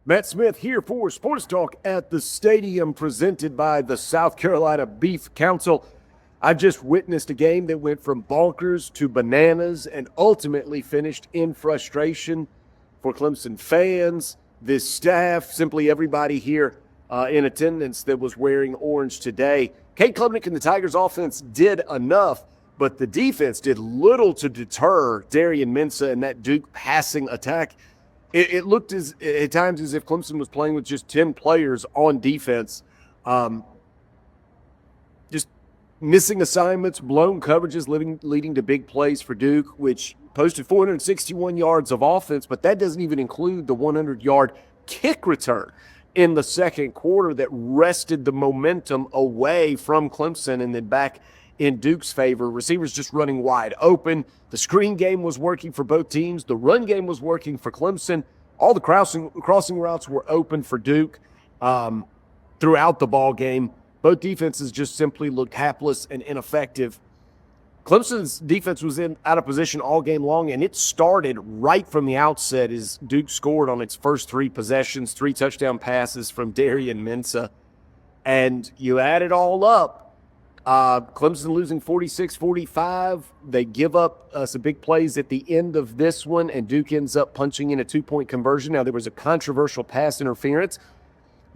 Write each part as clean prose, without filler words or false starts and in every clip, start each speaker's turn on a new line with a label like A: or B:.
A: Matt Smith here for Sports Talk at the stadium, presented by the South Carolina Beef Council. I've just witnessed a game that went from bonkers to bananas and ultimately finished in frustration for Clemson fans, this staff, simply everybody here in attendance that was wearing orange today. Cade Klubnik and the Tigers offense did enough, but the defense did little to deter Darian Mensah and that Duke passing attack. It looked at times as if Clemson was playing with just 10 players on defense. Just missing assignments, blown coverages, leading to big plays for Duke, which posted 461 yards of offense, but that doesn't even include the 100-yard kick return in the second quarter that wrested the momentum away from Clemson and then back in Duke's favor. Receivers just running wide open. The screen game was working for both teams. The run game was working for Clemson. All the crossing routes were open for Duke throughout the ball game. Both defenses just simply looked hapless and ineffective. Clemson's defense was out of position all game long, and it started right from the outset as Duke scored on its first three possessions, 3 touchdown passes from Darian Mensah. And you add it all up, Clemson losing 46-45. They give up some big plays at the end of this one, and Duke ends up punching in a 2-point conversion. Now, there was a controversial pass interference.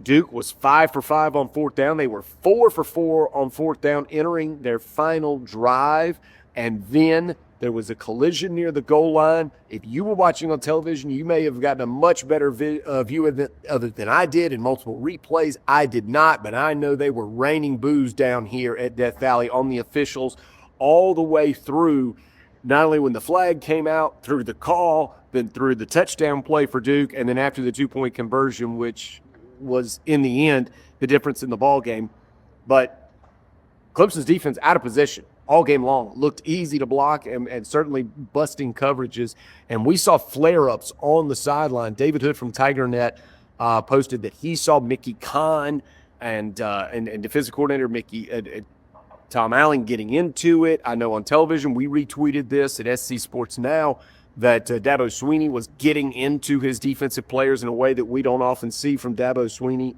A: Duke was 5 for 5 on fourth down. They were 4 for 4 on fourth down entering their final drive, and then there was a collision near the goal line. If you were watching on television, you may have gotten a much better view of it than I did in multiple replays. I did not, but I know they were raining boos down here at Death Valley on the officials all the way through, not only when the flag came out, through the call, then through the touchdown play for Duke, and then after the 2-point conversion, which was in the end the difference in the ball game. But Clemson's defense out of position all game long, looked easy to block and certainly busting coverages. And we saw flare-ups on the sideline. David Hood from TigerNet posted that he saw Mickey Kahn and defensive coordinator Tom Allen getting into it. I know on television we retweeted this at SC Sports Now that Dabo Swinney was getting into his defensive players in a way that we don't often see from Dabo Swinney.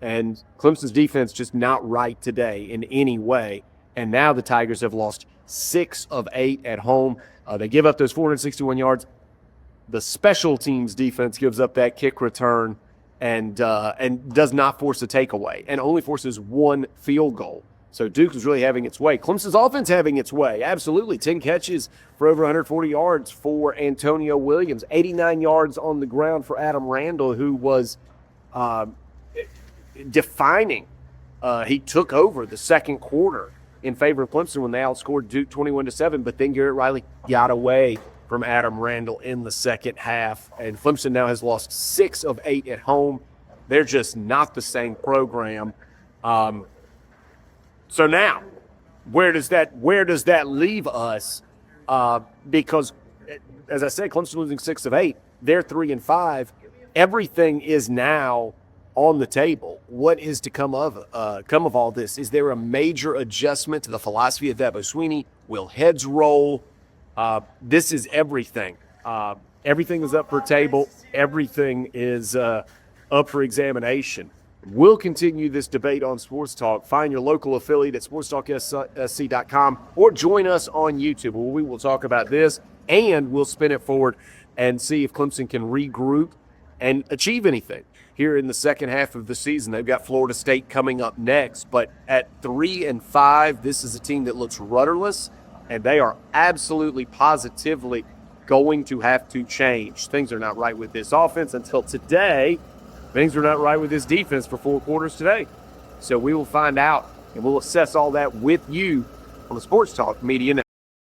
A: And Clemson's defense just not right today in any way. And now the Tigers have lost 6 of 8 at home. They give up those 461 yards. The special teams defense gives up that kick return and does not force a takeaway and only forces 1 field goal. So Duke is really having its way. Clemson's offense having its way. Absolutely. 10 catches for over 140 yards for Antonio Williams. 89 yards on the ground for Adam Randall, who was defining. He took over the second quarter in favor of Clemson when they outscored Duke 21-7, but then Garrett Riley got away from Adam Randall in the second half, and Clemson now has lost 6 of 8 at home. They're just not the same program. So now, where does that leave us? Because, as I said, Clemson losing 6 of 8. They're 3-5. Everything is now on the table. What is to come of all this? Is there a major adjustment to the philosophy of Dabo Swinney? Will heads roll? This is everything. Everything is up for table. Everything is up for examination. We'll continue this debate on Sports Talk. Find your local affiliate at sportstalksc.com or join us on YouTube, where we will talk about this and we'll spin it forward and see if Clemson can regroup and achieve anything here in the second half of the season. They've got Florida State coming up next, but at 3-5, this is a team that looks rudderless, and they are absolutely positively going to have to change. Things are not right with this offense until today. Things are not right with this defense for 4 quarters today. So we will find out, and we'll assess all that with you on the Sports Talk Media Network.